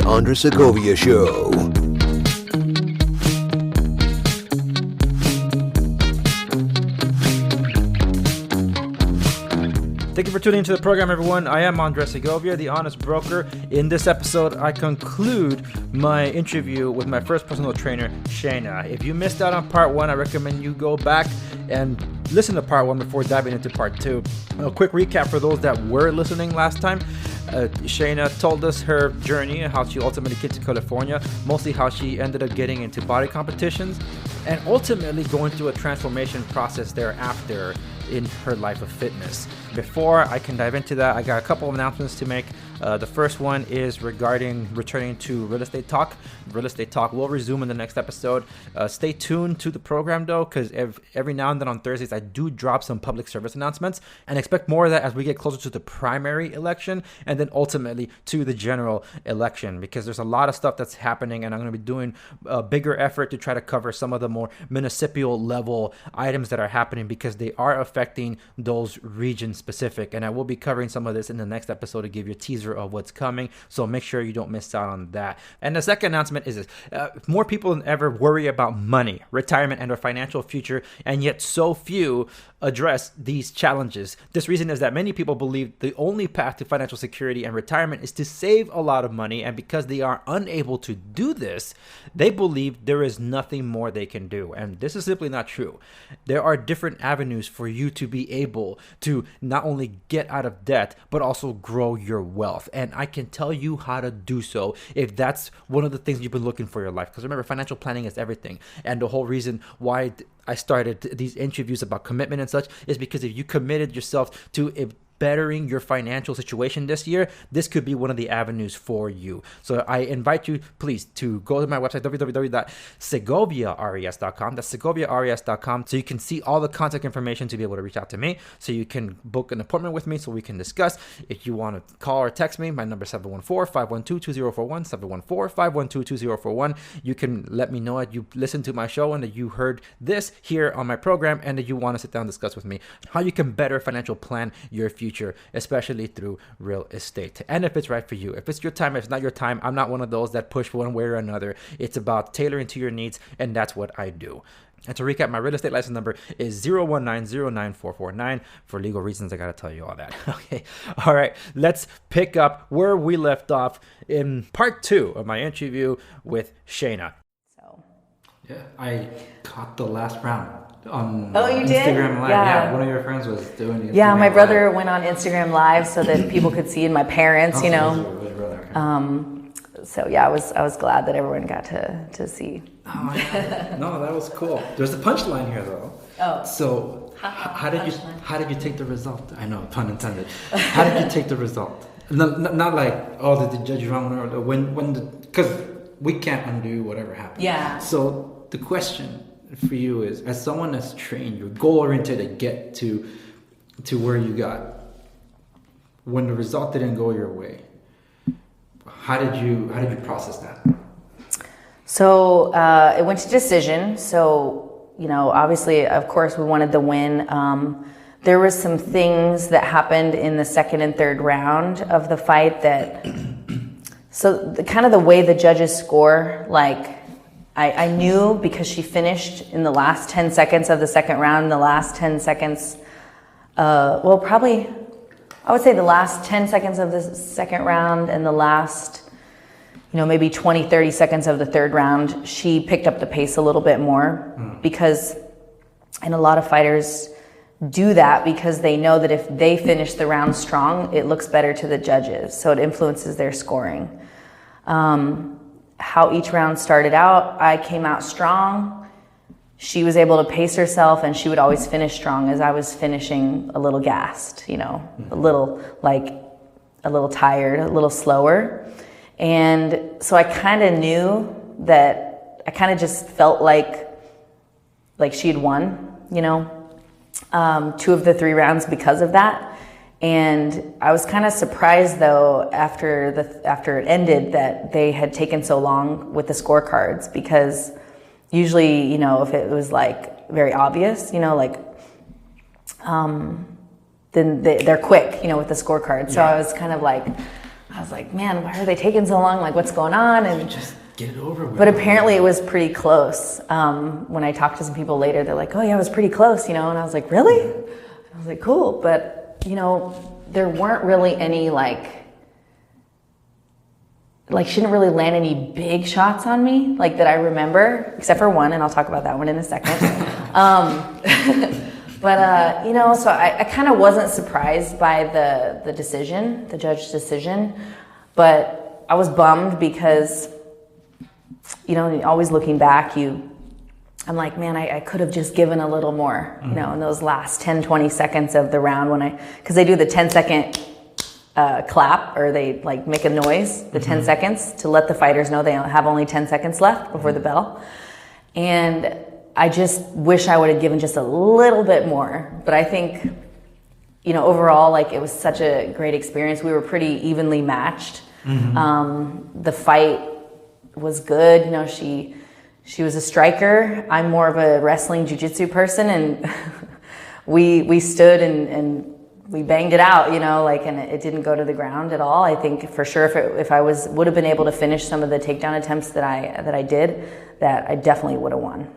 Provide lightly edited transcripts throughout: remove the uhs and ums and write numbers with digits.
Andres Segovia Show. Thank you for tuning into the program, everyone. I am Andres Segovia, the Honest Broker. In this episode, I conclude my interview with my first personal trainer, Shana. If you missed out on part one, I recommend you go back and listen to part one before diving into part two. A quick recap for those that were listening last time. Shana told us her journey and how she ultimately came to California, mostly how she ended up getting into body competitions and ultimately going through a transformation process thereafter in her life of fitness. Before I can dive into that, I got a couple of announcements to make. The first one is regarding returning to Real Estate Talk. Real Estate Talk will resume in the next episode. Stay tuned to the program though, because every now and then on Thursdays, I do drop some public service announcements, and expect more of that as we get closer to the primary election and then ultimately to the general election, because there's a lot of stuff that's happening, and I'm going to be doing a bigger effort to try to cover some of the more municipal level items that are happening, because they are affecting those regions specific. And I will be covering some of this in the next episode to give you a teaser of what's coming, so make sure you don't miss out on that. And the second announcement is this: more people than ever worry about money, retirement, and their financial future, and yet so few address these challenges. This reason is that many people believe the only path to financial security and retirement is to save a lot of money, and because they are unable to do this, they believe there is nothing more they can do. And this is simply not true. There are different avenues for you to be able to not only get out of debt, but also grow your wealth. And I can tell you how to do so if that's one of the things you've been looking for in your life. Because remember, financial planning is everything. And the whole reason why I started these interviews about commitment and such is because if you committed yourself to bettering your financial situation this year, this could be one of the avenues for you. So I invite you, please, to go to my website, www.segoviares.com. That's segoviares.com, so you can see all the contact information to be able to reach out to me, so you can book an appointment with me so we can discuss. If you want to call or text me, my number is 714-512-2041, 714-512-2041. You can let me know that you listened to my show and that you heard this here on my program and that you want to sit down and discuss with me how you can better financial plan your future, especially through real estate. And if it's right for you, if it's your time, if it's not your time, I'm not one of those that push one way or another. It's about tailoring to your needs, and that's what I do. And to recap, my real estate license number is 019094449. For legal reasons, I got to tell you all that. Okay. All right. Let's pick up where we left off in part two of my interview with Shana. Yeah, I caught the last round on you did? Instagram Live. Yeah, one of your friends was doing Instagram Yeah, my brother Live. went on Instagram Live so that people could see, and my parents, you know. So yeah, I was glad that everyone got to see. Oh, no, that was cool. There's a punchline here though. Oh. So how did you take the result? I know, pun intended. How did you take the result? Not like, oh, did the judge wrong, or because we can't undo whatever happened. Yeah. So the question for you is, as someone that's trained, you're goal oriented to get to where you got, when the result didn't go your way, how did you process that? So it went to decision. So, you know, obviously, of course, we wanted the win. There was some things that happened in the second and third round of the fight that, so the way the judges score, like, I knew because she finished in the last 10 seconds of the second round, the last 10 seconds, probably, I would say the last 10 seconds of the second round and the last, maybe 20, 30 seconds of the third round, she picked up the pace a little bit more because, and a lot of fighters do that because they know that if they finish the round strong, it looks better to the judges. So it influences their scoring. How each round started out, I came out strong. She was able to pace herself, and she would always finish strong as I was finishing a little gassed, a little tired, a little slower. And so I kind of knew that I kind of just felt like she had won, 2 of the 3 rounds because of that. And I was kind of surprised, though, after it ended, that they had taken so long with the scorecards, because usually, if it was like very obvious, then they're quick, with the scorecard. So I was kind of like, I was like, man, why are they taking so long? Like, what's going on? And just get it over with. But apparently it was pretty close. When I talked to some people later, they're like, oh yeah, it was pretty close, And I was like, really? I was like, cool. But, there weren't really any she didn't really land any big shots on me, that I remember, except for one, and I'll talk about that one in a second. But, so I kind of wasn't surprised by the decision, the judge's decision, but I was bummed because, always looking back, I'm like, man, I could have just given a little more, in those last 10, 20 seconds of the round because they do the 10-second clap, or they make a noise, the 10 seconds to let the fighters know they have only 10 seconds left before the bell. And I just wish I would have given just a little bit more. But I think, overall, it was such a great experience. We were pretty evenly matched. The fight was good. She was a striker. I'm more of a wrestling jiu-jitsu person, and we stood and we banged it out, and it didn't go to the ground at all. I think for sure if I would have been able to finish some of the takedown attempts that I did, that I definitely would have won.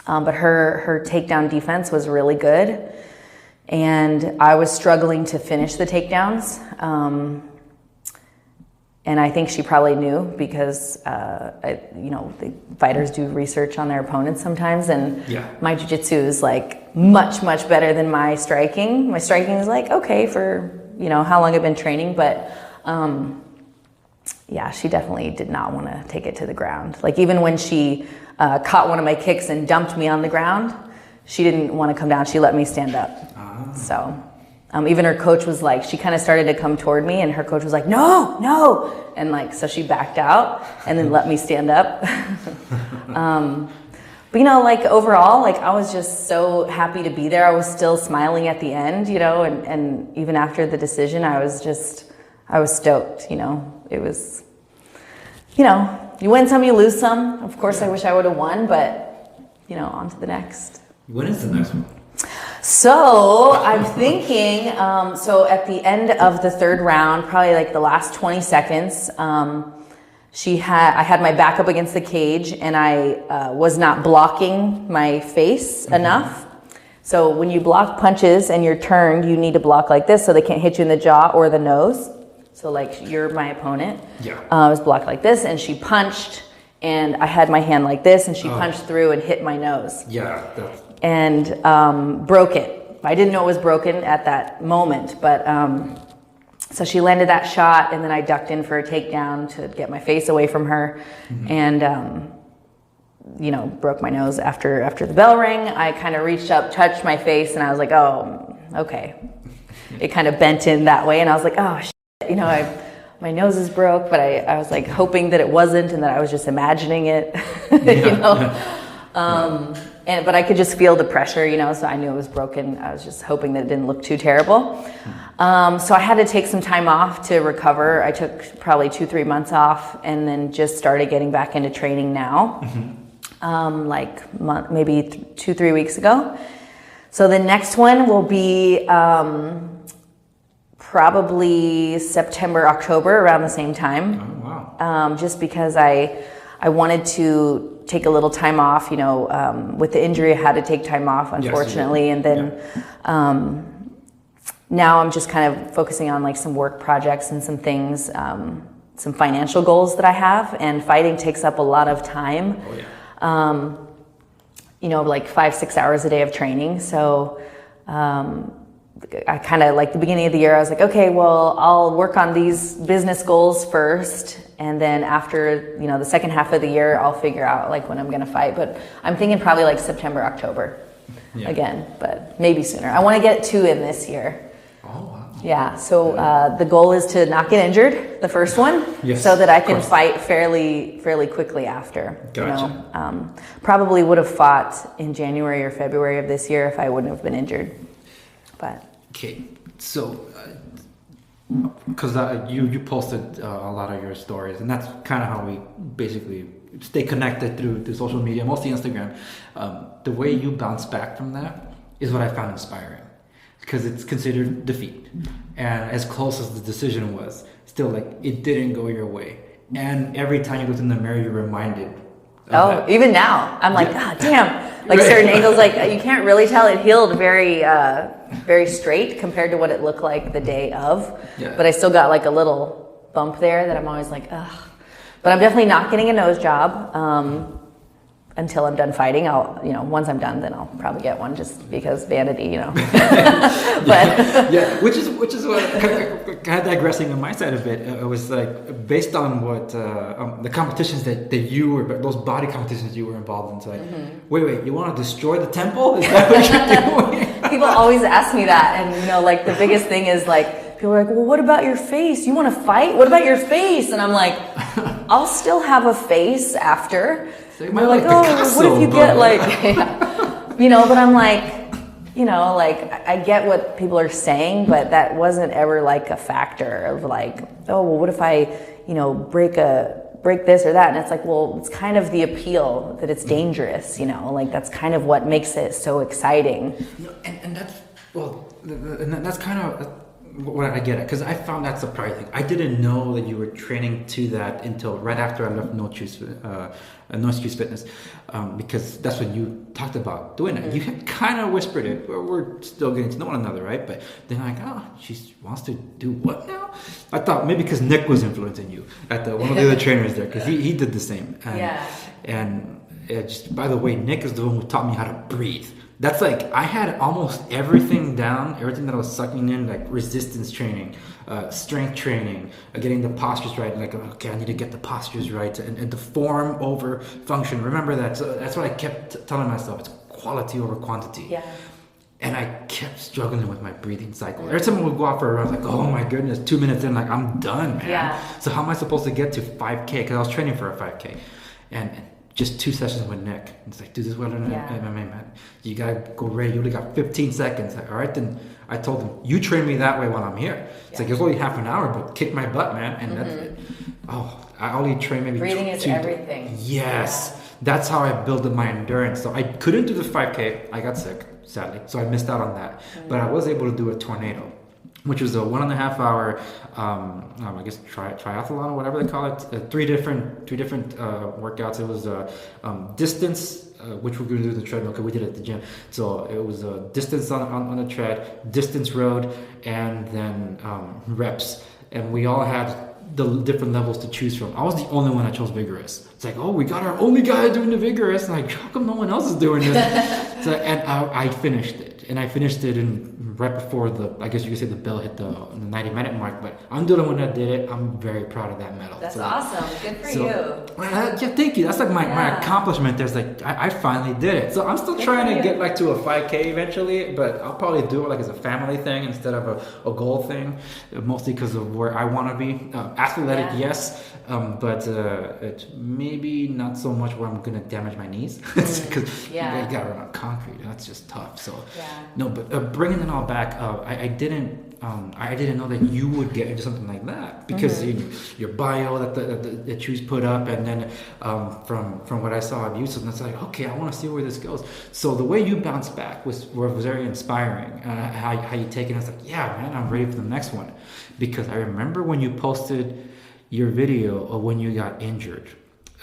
But her takedown defense was really good, and I was struggling to finish the takedowns. And I think she probably knew because, the fighters do research on their opponents sometimes, and my jiu-jitsu is much, much better than my striking. My striking is okay for, how long I've been training, but she definitely did not want to take it to the ground. Even when she caught one of my kicks and dumped me on the ground, she didn't want to come down. She let me stand up. So even her coach was she kind of started to come toward me, and her coach was like, no. And so she backed out and then let me stand up. But overall, I was just so happy to be there. I was still smiling at the end, and even after the decision, I was stoked, it was, you win some, you lose some. Of course, I wish I would have won, but, on to the next. When is the next one? So I'm thinking, so at the end of the third round, probably the last 20 seconds, I had my back up against the cage, and I was not blocking my face enough. So when you block punches and you're turned, you need to block like this so they can't hit you in the jaw or the nose. So you're my opponent. I was blocked like this, and she punched, and I had my hand like this, and she punched through and hit my nose. And broke it. I didn't know it was broken at that moment, but so she landed that shot, and then I ducked in for a takedown to get my face away from her, and broke my nose after the bell rang. I kind of reached up, touched my face, and I was like, oh, okay. It kind of bent in that way, and I was like, oh shit, my nose is broke, but I was hoping that it wasn't, and that I was just imagining it, But I could just feel the pressure, so I knew it was broken. I was just hoping that it didn't look too terrible. So I had to take some time off to recover. I took probably 2-3 months off, and then just started getting back into training now, maybe 2-3 weeks ago. So the next one will be probably September, October, around the same time. Oh, wow. Just because I wanted to take a little time off, with the injury, I had to take time off, unfortunately. And then now I'm just kind of focusing on some work projects and some things, some financial goals that I have, and fighting takes up a lot of time. 5-6 hours a day of training. So, I kind of the beginning of the year, I was like, okay, well, I'll work on these business goals first. And then after, the second half of the year, I'll figure out when I'm going to fight. But I'm thinking probably September, October again, but maybe sooner. I want to get 2 in this year. Oh, wow. Yeah. So the goal is to not get injured, the first one, so that I can fight fairly quickly after. Gotcha. Probably would have fought in January or February of this year if I wouldn't have been injured. But okay, so because you posted a lot of your stories, and that's kind of how we basically stay connected through the social media, mostly Instagram. The way you bounce back from that is what I found inspiring, because it's considered defeat, and as close as the decision was, still like it didn't go your way. And every time you look in the mirror, you're reminded. Even now, I'm like, God damn. Like certain angles, like you can't really tell. It healed very straight compared to what it looked like the day of. Yeah. But I still got like a little bump there that I'm always like, ugh. But I'm definitely not getting a nose job until I'm done fighting. I'll, once I'm done, then I'll probably get one just because vanity, But which is what kind of digressing on my side a bit. It was like based on what the competitions that you were, those body competitions you were involved in. So like, wait, you want to destroy the temple? Is that what you're doing? People always ask me that, and like the biggest thing is like. People are like, well, what about your face? You want to fight? What about your face? And I'm like, I'll still have a face after. They're like, Picasso, what if you get like, but I'm like, I get what people are saying, but that wasn't ever like a factor of like, oh, well, what if I, break this or that? And it's like, well, it's kind of the appeal that it's dangerous, like that's kind of what makes it so exciting. And that's kind of what I get it, because I found that surprising. I didn't know that you were training to that until right after I left No Excuse Fitness, because that's when you talked about doing it. You had kind of whispered it. We're still getting to know one another, right? But then I'm like, she wants to do what now? I thought maybe because Nick was influencing you at one of the other trainers there, because he did the same. And just by the way, Nick is the one who taught me how to breathe. That's like, I had almost everything down, everything that I was sucking in, like resistance training, strength training, getting the postures right. Like, okay, I need to get the postures right, and the form over function. Remember that. So that's what I kept telling myself. It's quality over quantity. Yeah. And I kept struggling with my breathing cycle. Every time I would go out for a run, I was like, oh my goodness, 2 minutes in, like, I'm done, man. Yeah. So how am I supposed to get to 5K? Because I was training for a 5K. And just 2 sessions with Nick. It's like, dude, this is what I'm MMA, man. You gotta go ready. You only got 15 seconds. Like, all right, then I told him, you train me that way while I'm here. It's like, it's only half an hour, but kick my butt, man. And that's it. I only train maybe breathing is everything. Yes. Yeah. That's how I built my endurance. So I couldn't do the 5K. I got sick, sadly. So I missed out on that. But I was able to do a tornado, which was a 1.5 hour, I guess triathlon or whatever they call it. Three different workouts. It was distance, which we're going to do the treadmill because we did it at the gym. So it was distance on the tread, distance road, and then reps. And we all had the different levels to choose from. I was the only one that chose vigorous. It's like, oh, we got our only guy doing the vigorous. And like, how come no one else is doing this? And I finished it. And I finished it right before I guess you could say the bell hit the 90-minute mark. But I'm the only one that did it. I'm very proud of that medal. That's awesome. Good for you. Yeah, thank you. That's like my accomplishment. There's like, I finally did it. So I'm still trying to get like to a 5K eventually, but I'll probably do it like as a family thing instead of a goal thing, mostly because of where I want to be. Athletic, yes, but it's maybe not so much where I'm going to damage my knees because you got to run on concrete. That's just tough. So no, but bringing it all back, I didn't know that you would get into something like that because your bio that you put up, and then from what I saw of you, so that's like, okay, I want to see where this goes. So the way you bounced back was very inspiring. How you take it, I was like, yeah, man, I'm ready for the next one, because I remember when you posted your video of when you got injured.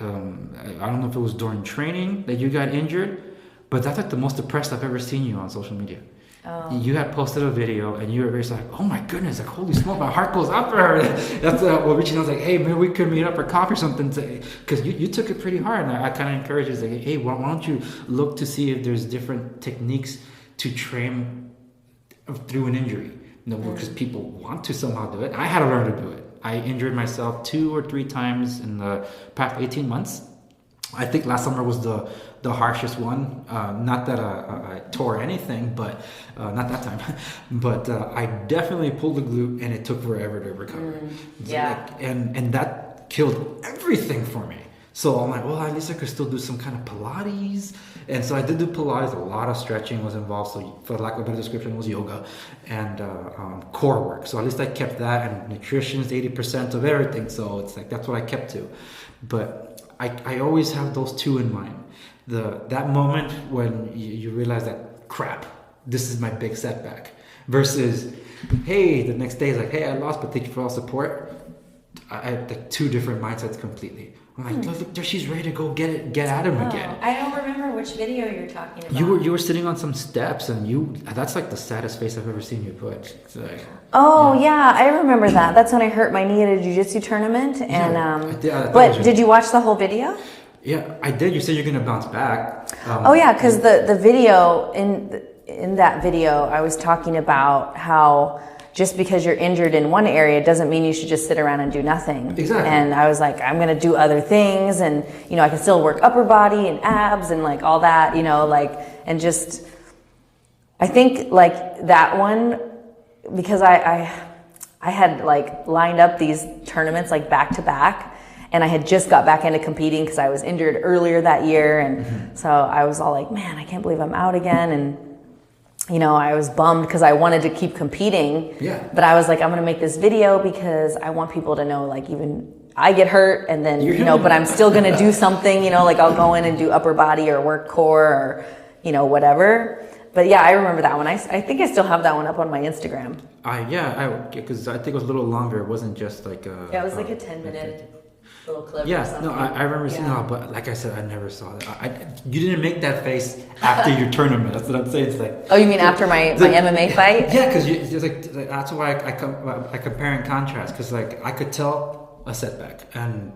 I don't know if it was during training that you got injured, but that's like the most depressed I've ever seen you on social media. Oh. You had posted a video and you were very like, oh my goodness, like holy smoke, my heart goes out for her. That's what Richie was like, hey, maybe we could meet up for coffee or something, because you took it pretty hard. And I kind of encouraged you, like, hey, why don't you look to see if there's different techniques to train through an injury? Because people want to somehow do it. I had to learn to do it. I injured myself 2 or 3 times in the past 18 months. I think last summer was the harshest one. Not that I tore anything, but not that time. But I definitely pulled the glute, and it took forever to recover. And that killed everything for me. So I'm like, well, at least I could still do some kind of Pilates. And so I did do Pilates. A lot of stretching was involved. So for lack of a better description, it was yoga and core work. So at least I kept that, and nutrition is 80% of everything. So it's like, that's what I kept to. But I always have those two in mind. That moment when you realize that, crap, this is my big setback, versus, hey, the next day is like, hey, I lost, but thank you for all support. I had like two different mindsets completely. I'm like, look, there, she's ready to go get at him again. I don't remember which video you're talking about. You were sitting on some steps, and that's like the saddest face I've ever seen you put. It's like, yeah, I remember that. That's when I hurt my knee at a jiu-jitsu tournament. And but did you watch the whole video? Yeah, I did. You said you're gonna bounce back. Because the video in that video, I was talking about how just because you're injured in one area doesn't mean you should just sit around and do nothing. Exactly. And I was like, I'm gonna do other things, and I can still work upper body and abs and like all that, and just I think like that one, because I had like lined up these tournaments like back to back, and I had just got back into competing because I was injured earlier that year, and so I was all like, man, I can't believe I'm out again, and I was bummed because I wanted to keep competing. Yeah. But I was like, I'm going to make this video because I want people to know, like, even I get hurt and then, but I'm still going to do something, like I'll go in and do upper body or work core or, whatever. But yeah, I remember that one. I think I still have that one up on my Instagram. Because I think it was a little longer. It wasn't just like a... Yeah, it was like a 10-minute little clip. Yeah, no, I remember seeing it, but like I said, I never saw that. You didn't make that face after your tournament. That's what I'm saying. It's like... Oh, you mean after my MMA fight? Yeah, because that's why I compare and contrast, because like I could tell a setback, and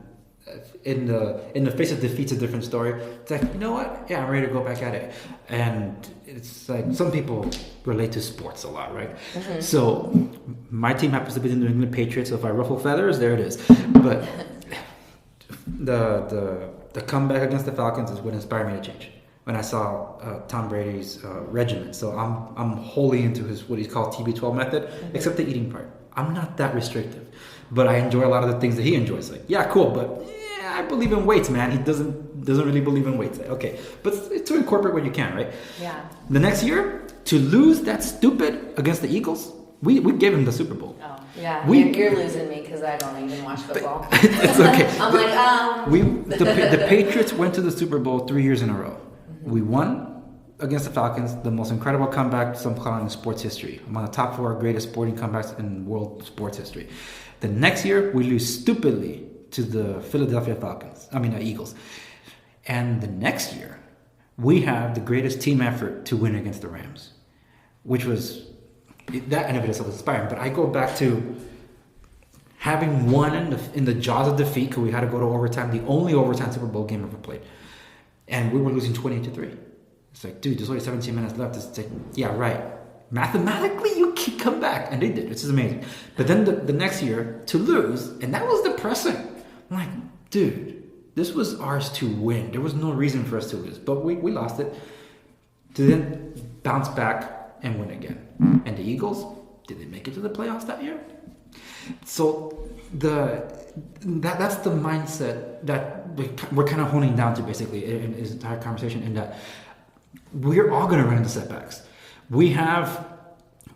in the face of defeat's a different story. It's like, you know what? Yeah, I'm ready to go back at it. And it's like some people relate to sports a lot, right? Mm-hmm. So my team happens to be the New England Patriots. So if I ruffle feathers, there it is. But the comeback against the Falcons is what inspired me to change. When I saw Tom Brady's regimen, so I'm wholly into what he's called TB12 method, mm-hmm. except the eating part. I'm not that restrictive, but I enjoy a lot of the things that he enjoys. Like, yeah, cool, but I believe in weights, man. He doesn't really believe in weights. Okay, but to incorporate what you can, right? Yeah. The next year, to lose that stupid against the Eagles, we gave him the Super Bowl. Oh, yeah. You're losing me because I don't even watch football. It's okay. I'm the Patriots went to the Super Bowl 3 years in a row. Mm-hmm. We won against the Falcons, the most incredible comeback some call in sports history. Among the top 4 greatest sporting comebacks in world sports history. The next year, we lose stupidly to the Philadelphia Eagles. And the next year, we have the greatest team effort to win against the Rams, which was, that in of itself was inspiring. But I go back to having won in the jaws of defeat, because we had to go to overtime, the only overtime Super Bowl game ever played. And we were losing 20-3. It's like, dude, there's only 17 minutes left. It's like, yeah, right. Mathematically, you can come back. And they did. It's just amazing. But then the next year, to lose, and that was depressing. I'm like, dude, this was ours to win. There was no reason for us to lose. But we lost it. To then bounce back and win again. And the Eagles, did they make it to the playoffs that year? So that's the mindset that we're kind of honing down to basically in this entire conversation, in that we're all going to run into setbacks. We have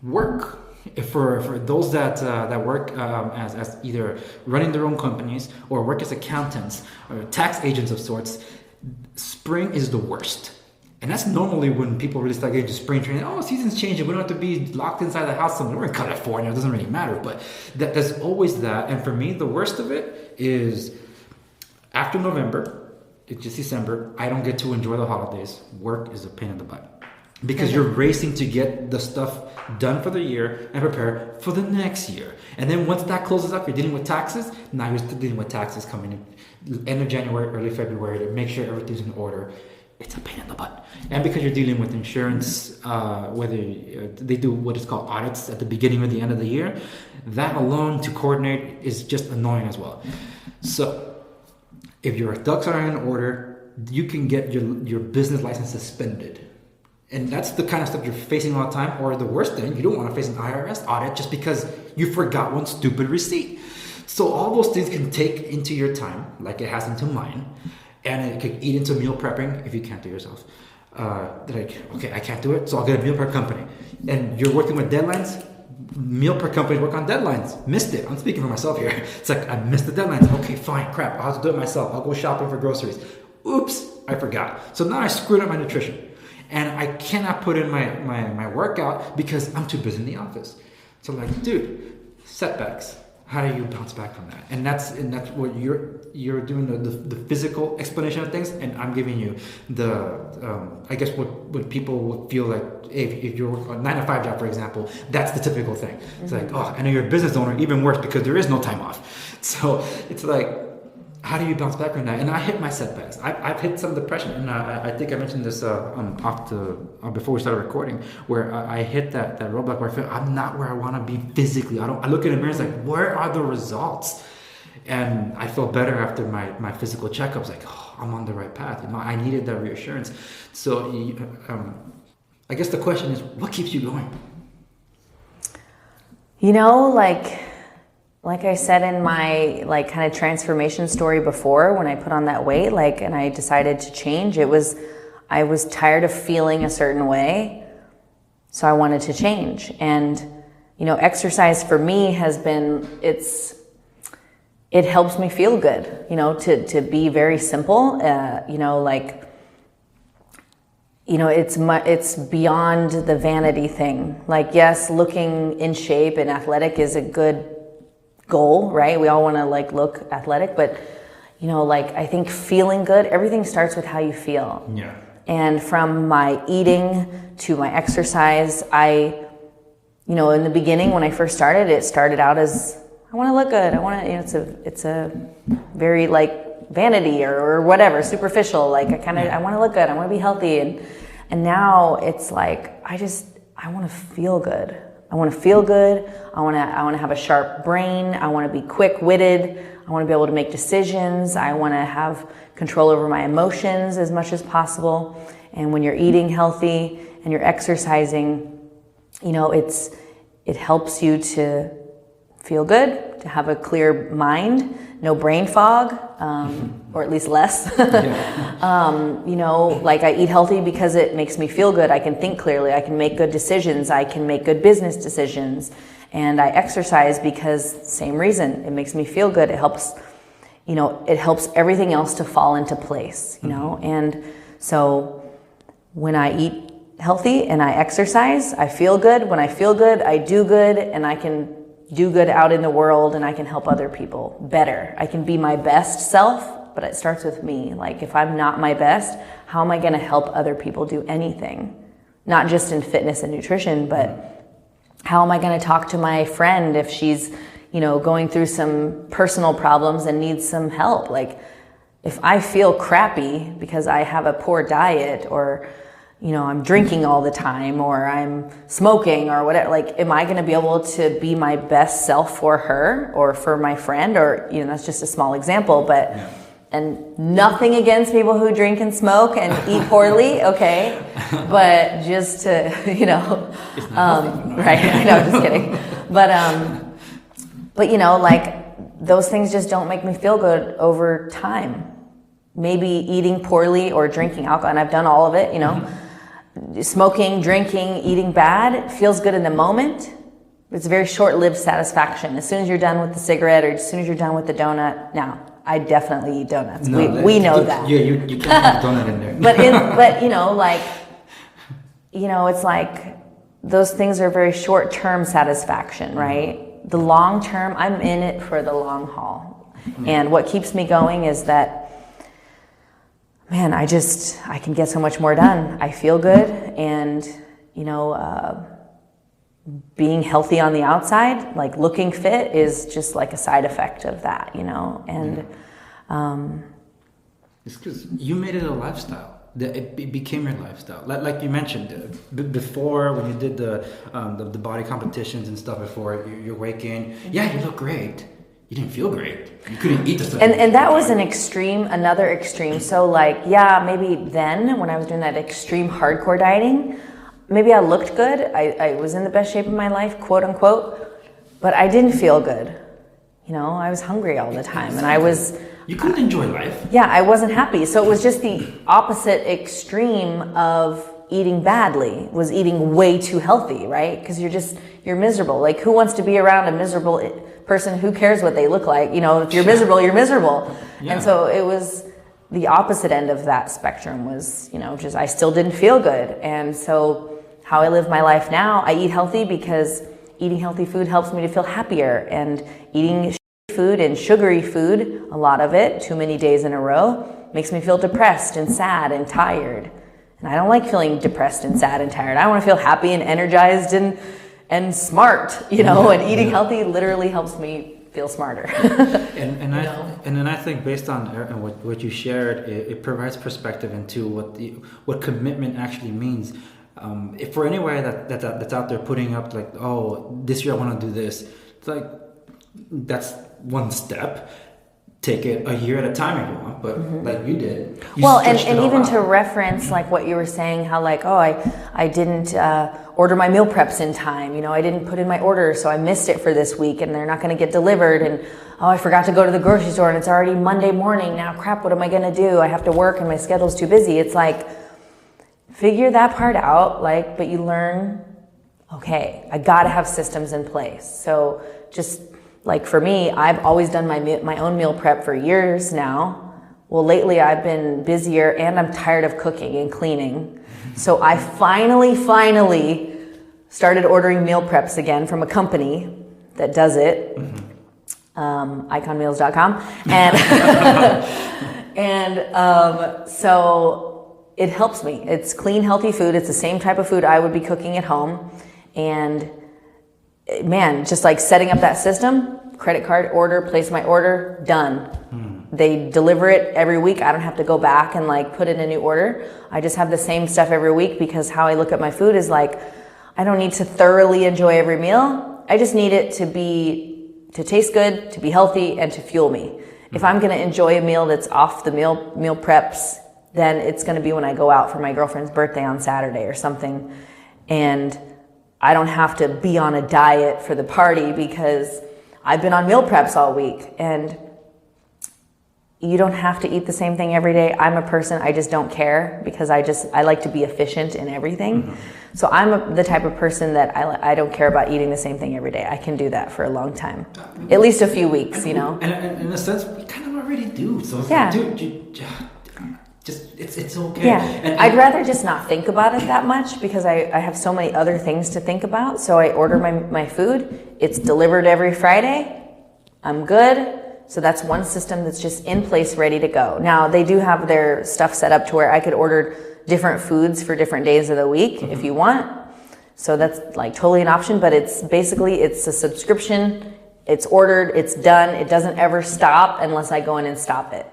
work for those that work as either running their own companies or work as accountants or tax agents of sorts. Spring is the worst. And that's normally when people really start getting to spring training. Oh, season's changing. We don't have to be locked inside the house somewhere. We're in California. It doesn't really matter. But there's always that. And for me, the worst of it is after November, it's just December, I don't get to enjoy the holidays. Work is a pain in the butt. Because you're racing to get the stuff done for the year and prepare for the next year. And then once that closes up, you're dealing with taxes. Now you're still dealing with taxes coming in end of January, early February to make sure everything's in order. It's a pain in the butt. And because you're dealing with insurance, whether they do what is called audits at the beginning or the end of the year, that alone to coordinate is just annoying as well. So if your ducks are in order, you can get your business license suspended. And that's the kind of stuff you're facing all the time. Or the worst thing, you don't want to face an IRS audit just because you forgot one stupid receipt. So all those things can take into your time, like it has into mine. And it could eat into meal prepping if you can't do it yourself. Like, okay, I can't do it, so I'll get a meal prep company. And you're working with deadlines. Meal prep companies work on deadlines. Missed it. I'm speaking for myself here. It's like, I missed the deadlines. Okay, fine, crap. I'll have to do it myself. I'll go shopping for groceries. Oops, I forgot. So now I screwed up my nutrition. And I cannot put in my workout because I'm too busy in the office. So I'm like, dude, setbacks. how do you bounce back from that? And that's what you're doing the physical explanation of things, and I'm giving you the I guess what people would feel like if you're a 9-to-5 job, for example. That's the typical thing. It's like, oh, I know you're a business owner, even worse because there is no time off. So it's like, how do you bounce back from that? And I hit my setbacks. I've hit some depression, and I think I mentioned this before we started recording, where I hit that roadblock where I feel I'm not where I want to be physically. I look in the mirror, it's like, where are the results? And I felt better after my physical checkups. Like, oh, I'm on the right path. I needed that reassurance. So I guess the question is, what keeps you going? Like I said in my kind of transformation story before, when I put on that weight, and I decided to change, I was tired of feeling a certain way, so I wanted to change. And exercise for me has been, it helps me feel good, to be very simple, it's beyond the vanity thing. Yes, looking in shape and athletic is a good goal, right? We all want to look athletic, but I think feeling good, everything starts with how you feel. Yeah. And from my eating to my exercise, in the beginning when I first started, it started out as, I want to look good. I want to, it's a very vanity or whatever, superficial. I want to look good. I want to be healthy. And now it's I want to feel good. I want to feel good. I want to have a sharp brain. I want to be quick-witted. I want to be able to make decisions. I want to have control over my emotions as much as possible. And when you're eating healthy and you're exercising, it helps you to feel good, to have a clear mind, no brain fog, or at least less. I eat healthy because it makes me feel good. I can think clearly. I can make good decisions. I can make good business decisions. And I exercise because same reason. It makes me feel good. It helps, it helps everything else to fall into place, And so when I eat healthy and I exercise, I feel good. When I feel good, I do good, and I can do good out in the world, and I can help other people better. I can be my best self, but it starts with me. If I'm not my best, how am I going to help other people do anything? Not just in fitness and nutrition, but how am I going to talk to my friend if she's, going through some personal problems and needs some help? If I feel crappy because I have a poor diet, or I'm drinking all the time, or I'm smoking, or whatever, am I going to be able to be my best self for her or for my friend? Or, that's just a small example, but, and nothing against people who drink and smoke and eat poorly, okay? But just to, It's not healthy, right, I know, just kidding. But those things just don't make me feel good over time. Maybe eating poorly or drinking alcohol, and I've done all of it, Smoking, drinking, eating bad feels good in the moment. It's a very short-lived satisfaction. As soon as you're done with the cigarette, or as soon as you're done with the donut, now I definitely eat donuts. No, we know that. Yeah, you can't have a donut in there. It's those things are very short-term satisfaction, right? The long-term, I'm in it for the long haul. And what keeps me going is that, man, I can get so much more done. I feel good, and, being healthy on the outside, looking fit, is just a side effect of that, and... It's because you made it a lifestyle. It became your lifestyle. Like you mentioned, before when you did the body competitions and stuff before, your weight gain, yeah, you look great. You didn't feel great. You couldn't eat the stuff. And that was another extreme. So maybe then when I was doing that extreme hardcore dieting, maybe I looked good. I was in the best shape of my life, quote unquote, but I didn't feel good. I was hungry all the time, and you couldn't enjoy life. Yeah, I wasn't happy. So it was just the opposite extreme of eating badly, was eating way too healthy, right? Because you're miserable. Who wants to be around a miserable person? Who cares what they look like? If you're miserable, you're miserable. Yeah. And so it was the opposite end of that spectrum was, just I still didn't feel good. And so how I live my life now, I eat healthy because eating healthy food helps me to feel happier, and eating food and sugary food, a lot of it, too many days in a row, makes me feel depressed and sad and tired. And I don't like feeling depressed and sad and tired. I want to feel happy and energized and smart, and eating healthy literally helps me feel smarter. And then I think based on what you shared, it provides perspective into what commitment actually means. If for anybody that's out there putting up like, oh, this year I want to do this, it's like that's one step. Take it a year at a time if you want, but like you did. And even to reference like what you were saying, how like, oh, I didn't order my meal preps in time. I didn't put in my order, so I missed it for this week, and they're not going to get delivered. And oh, I forgot to go to the grocery store, and it's already Monday morning now. Crap, what am I going to do? I have to work, and my schedule's too busy. It's like, figure that part out. Like, but you learn. Okay, I got to have systems in place. So just. Like for me, I've always done my own meal prep for years now. Well, lately I've been busier and I'm tired of cooking and cleaning. So I finally started ordering meal preps again from a company that does it, iconmeals.com. So it helps me. It's clean, healthy food. It's the same type of food I would be cooking at home. And man, just like setting up that system, credit card order, place my order, done. They deliver it every week. I don't have to go back and like put in a new order. I just have the same stuff every week, because how I look at my food is like, I don't need to thoroughly enjoy every meal. I just need it to taste good, to be healthy, and to fuel me. If I'm going to enjoy a meal that's off the meal preps, then it's going to be when I go out for my girlfriend's birthday on Saturday or something. And I don't have to be on a diet for the party because I've been on meal preps all week. And you don't have to eat the same thing every day. I'm a person, I just don't care, because I like to be efficient in everything. So I'm the type of person that I don't care about eating the same thing every day. I can do that for a long time, at least a few weeks, And in a sense, we kind of already do. So it's yeah. like, dude, it's okay. Yeah, and I'd rather just not think about it that much, because I have so many other things to think about. So I order my food. It's delivered every Friday. I'm good. So that's one system that's just in place, ready to go. Now, they do have their stuff set up to where I could order different foods for different days of the week if you want. So that's like totally an option, but it's a subscription. It's ordered, it's done. It doesn't ever stop unless I go in and stop it.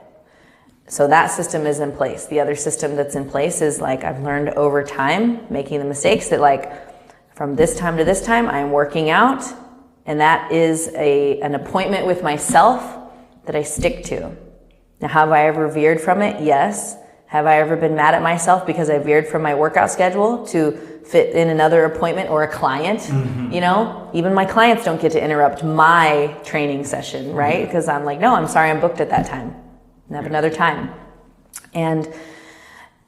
So that system is in place. The other system that's in place is like I've learned over time, making the mistakes that like from this time to this time, I am working out. And that is an appointment with myself that I stick to. Now, have I ever veered from it? Yes. Have I ever been mad at myself because I veered from my workout schedule to fit in another appointment or a client? Even my clients don't get to interrupt my training session, right? Because I'm like, no, I'm sorry, I'm booked at that time. And have another time. And,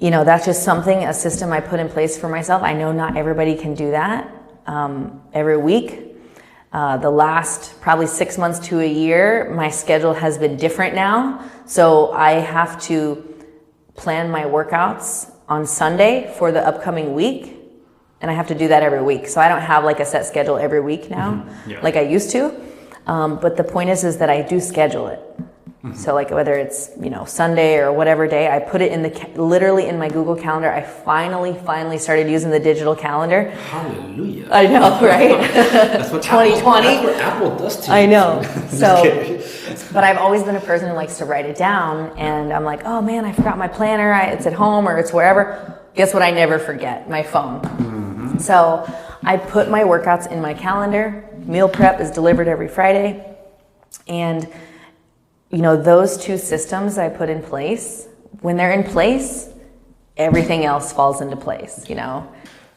that's just a system I put in place for myself. I know not everybody can do that every week. The last probably 6 months to a year, my schedule has been different now. So I have to plan my workouts on Sunday for the upcoming week. And I have to do that every week. So I don't have like a set schedule every week now, like I used to. But the point is that I do schedule it. So like whether it's, Sunday or whatever day, I put it literally in my Google Calendar. I finally started using the digital calendar. Hallelujah. I know, right? That's what 2020. That's what Apple does to you. I know. But I've always been a person who likes to write it down, and I'm like, oh man, I forgot my planner. It's at home or it's wherever. Guess what? I never forget my phone. So I put my workouts in my calendar. Meal prep is delivered every Friday. And those two systems I put in place, when they're in place, everything else falls into place,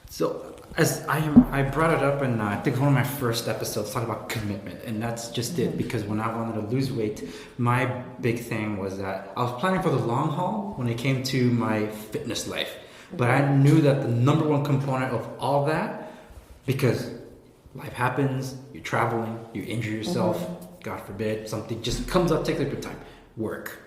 So as I brought it up in I think one of my first episodes talking about commitment, and that's just it, because when I wanted to lose weight, my big thing was that I was planning for the long haul when it came to my fitness life. But I knew that the number one component of all that, because life happens, you're traveling, you injure yourself, God forbid, something just comes up, takes up your time. Work.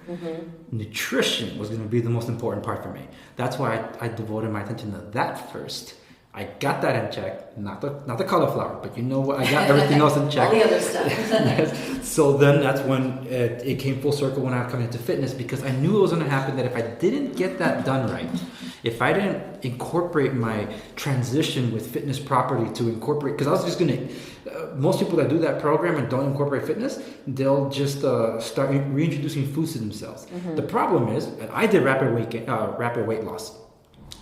Nutrition was going to be the most important part for me. That's why I devoted my attention to that first. I got that in check, not the cauliflower, but you know what? I got everything else in check. All the other stuff. Yes. So then that's when it came full circle when I come into fitness, because I knew it was going to happen, that if I didn't get that done right, if I didn't incorporate my transition with fitness properly to incorporate, because I was just going to, most people that do that program and don't incorporate fitness, they'll just start reintroducing foods to themselves. Mm-hmm. The problem is, I did rapid weight loss.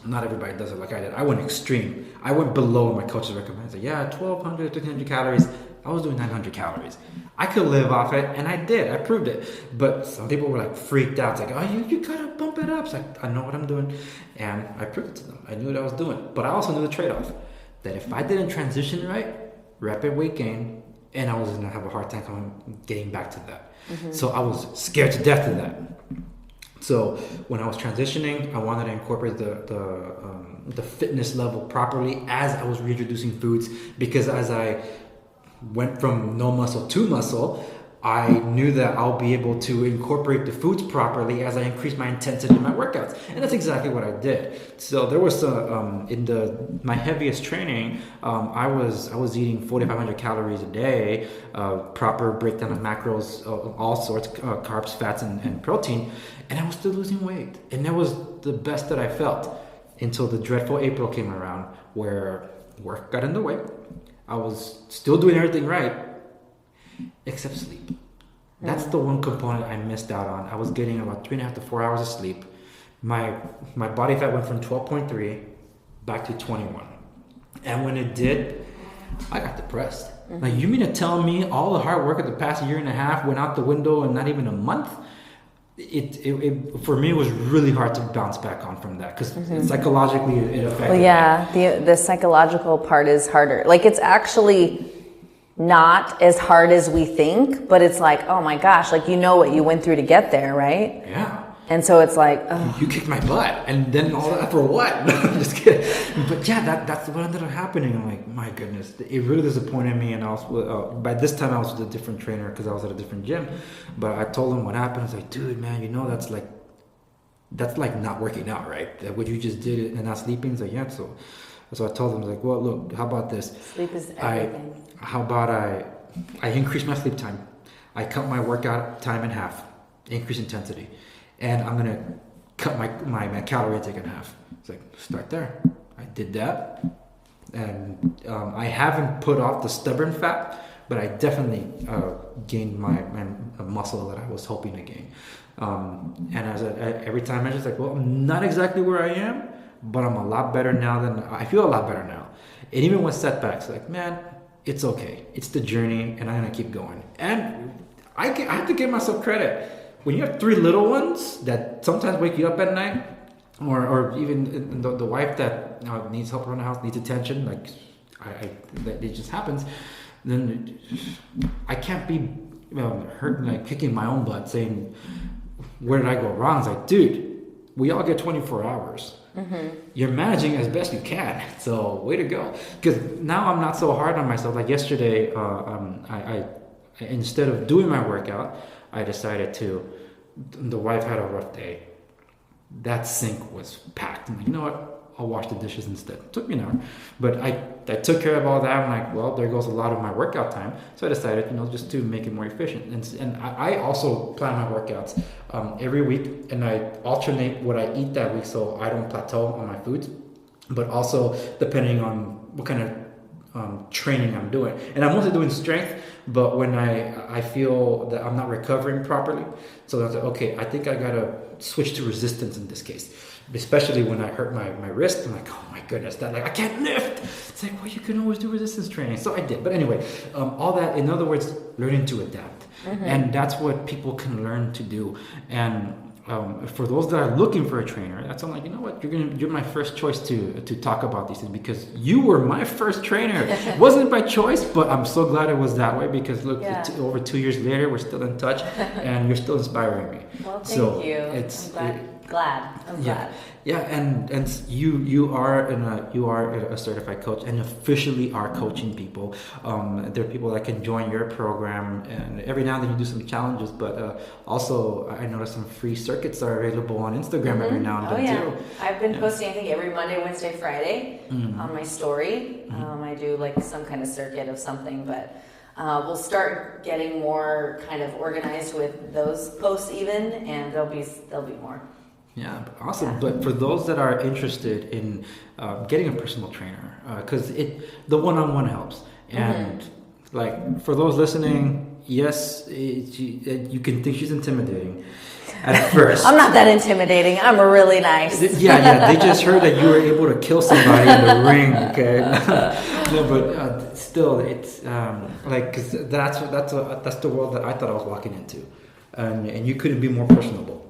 Not everybody does it like I did. I went extreme. I went below what my coaches recommend. So 1,200, 1,300 calories. I was doing 900 calories. I could live off it, and I did. I proved it. But some people were like freaked out. It's like, oh, you gotta bump it up. It's like, I know what I'm doing, and I proved it to them. I knew what I was doing. But I also knew the trade-off. That if I didn't transition right, rapid weight gain, and I was gonna have a hard time getting back to that. Mm-hmm. So I was scared to death of that. So when I was transitioning, I wanted to incorporate the fitness level properly as I was reintroducing foods, because as I went from no muscle to muscle, I knew that I'll be able to incorporate the foods properly as I increase my intensity in my workouts, and that's exactly what I did. So there was in my heaviest training, I was eating 4,500 calories a day, proper breakdown of macros, all sorts, carbs, fats, and protein, and I was still losing weight, and that was the best that I felt until the dreadful April came around, where work got in the way. I was still doing everything right, except sleep. That's the one component I missed out on. I was getting about 3.5 to 4 hours of sleep. My body fat went from 12.3 back to 21. And when it did, I got depressed. Mm-hmm. Like, you mean to tell me all the hard work of the past year and a half went out the window in not even a month? It for me, it was really hard to bounce back on from that, because psychologically it affected. Well, yeah, the psychological part is harder. Like, it's actually not as hard as we think, but it's like, oh my gosh, like, you know what you went through to get there, right? Yeah. And so it's like, oh. You kicked my butt, and then all that for what? No, I'm just kidding. But yeah, that's what ended up happening. I'm like, my goodness, it really disappointed me. And I was by this time I was with a different trainer, because I was at a different gym. But I told him what happened. I was like, dude, man, you know that's like not working out, right? That what you just did and not sleeping. He's like, yeah. So I told him, like, well, look, how about this? Sleep is everything. How about I increase my sleep time. I cut my workout time in half, increase intensity. And I'm going to cut my calorie intake in half. It's like, start there. I did that. And I haven't put off the stubborn fat, but I definitely gained my muscle that I was hoping to gain. And every time I was just like, well, I'm not exactly where I am, but I'm a lot better now I feel a lot better now. And even with setbacks, like, man, it's okay. It's the journey, and I'm going to keep going. And I have to give myself credit. When you have 3 little ones that sometimes wake you up at night, or even the wife that needs help around the house, needs attention, like that it just happens, then I can't be hurting, like kicking my own butt, saying, where did I go wrong? It's like, dude, we all get 24 hours. Mm-hmm. You're managing as best you can, so way to go. Because now I'm not so hard on myself. Like yesterday, I instead of doing my workout, I decided the wife had a rough day. That sink was packed. I'm like, you know what? I'll wash the dishes instead. It took me an hour. But I took care of all that. I'm like, well, there goes a lot of my workout time. So I decided, just to make it more efficient. And I also plan my workouts every week, and I alternate what I eat that week so I don't plateau on my foods. But also depending on what kind of training I'm doing. And I'm mostly doing strength, but when I feel that I'm not recovering properly, so that's like, okay, I think I gotta switch to resistance in this case, especially when I hurt my wrist. I'm like, oh my goodness, I can't lift. It's like, well, you can always do resistance training. So I did. But anyway, all that, in other words, learning to adapt. Mm-hmm. And that's what people can learn to do. And for those that are looking for a trainer, that's I'm like, you know what, you're my first choice to talk about these things, because you were my first trainer. It wasn't by choice, but I'm so glad it was that way, because look, over 2 years later, we're still in touch, and you're still inspiring me. Well, thank you. I'm glad. Yeah, and you are a certified coach and officially are coaching people. There are people that can join your program, and every now and then you do some challenges. But also, I noticed some free circuits are available on Instagram every now and then too. I've been posting I think every Monday, Wednesday, Friday on my story. I do like some kind of circuit of something, but. We'll start getting more kind of organized with those posts even, and there'll be more. Yeah, awesome. Yeah. But for those that are interested in getting a personal trainer, because the one-on-one helps, and like for those listening, yes, you can think she's intimidating at first. I'm not that intimidating. I'm really nice. Yeah. They just heard that you were able to kill somebody in the ring. Okay, no, but still, it's like cause that's the world that I thought I was walking into, and you couldn't be more personable.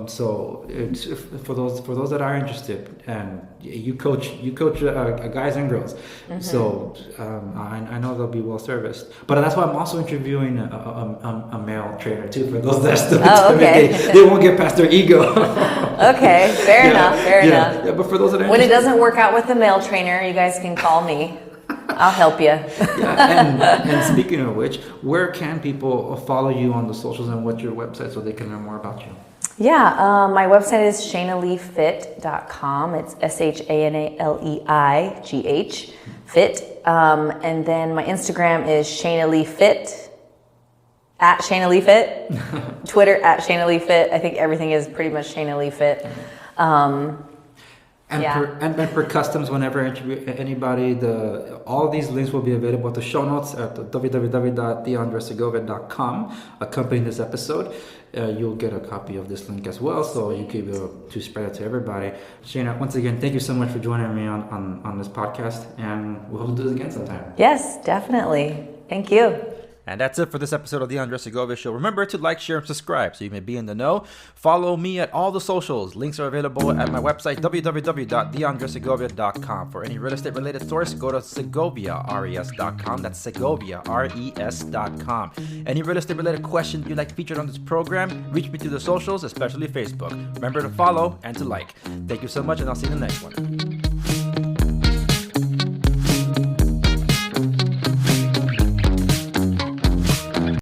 So it's, for those that are interested, and you coach guys and girls, so I know they'll be well serviced. But that's why I'm also interviewing a male trainer too. For those that are still intimidated, they won't get past their ego. Okay, fair enough. Yeah, but for those that are when it doesn't work out with the male trainer, you guys can call me. I'll help you. And speaking of which, where can people follow you on the socials, and what's your website so they can learn more about you? Yeah, my website is ShanaLeighFit.com. It's ShanaLeigh Fit. And then my Instagram is Shana Leigh Fit, at Shana Leigh Fit. Twitter at Shana Leigh Fit. I think everything is pretty much Shana Leigh Fit. And for customs, whenever anybody, all these links will be available at the show notes at www.theandresegovia.com. Accompanying this episode, you'll get a copy of this link as well, so you can be able to spread it to everybody. Shana, once again, thank you so much for joining me on this podcast, and we'll hope to do this again sometime. Yes, definitely. Thank you. And that's it for this episode of The Andres Segovia Show. Remember to like, share, and subscribe so you may be in the know. Follow me at all the socials. Links are available at my website, www.theandresegovia.com. For any real estate related source, go to segoviares.com. That's Segovia, RES.com. Any real estate related question you'd like featured on this program, reach me through the socials, especially Facebook. Remember to follow and to like. Thank you so much, and I'll see you in the next one.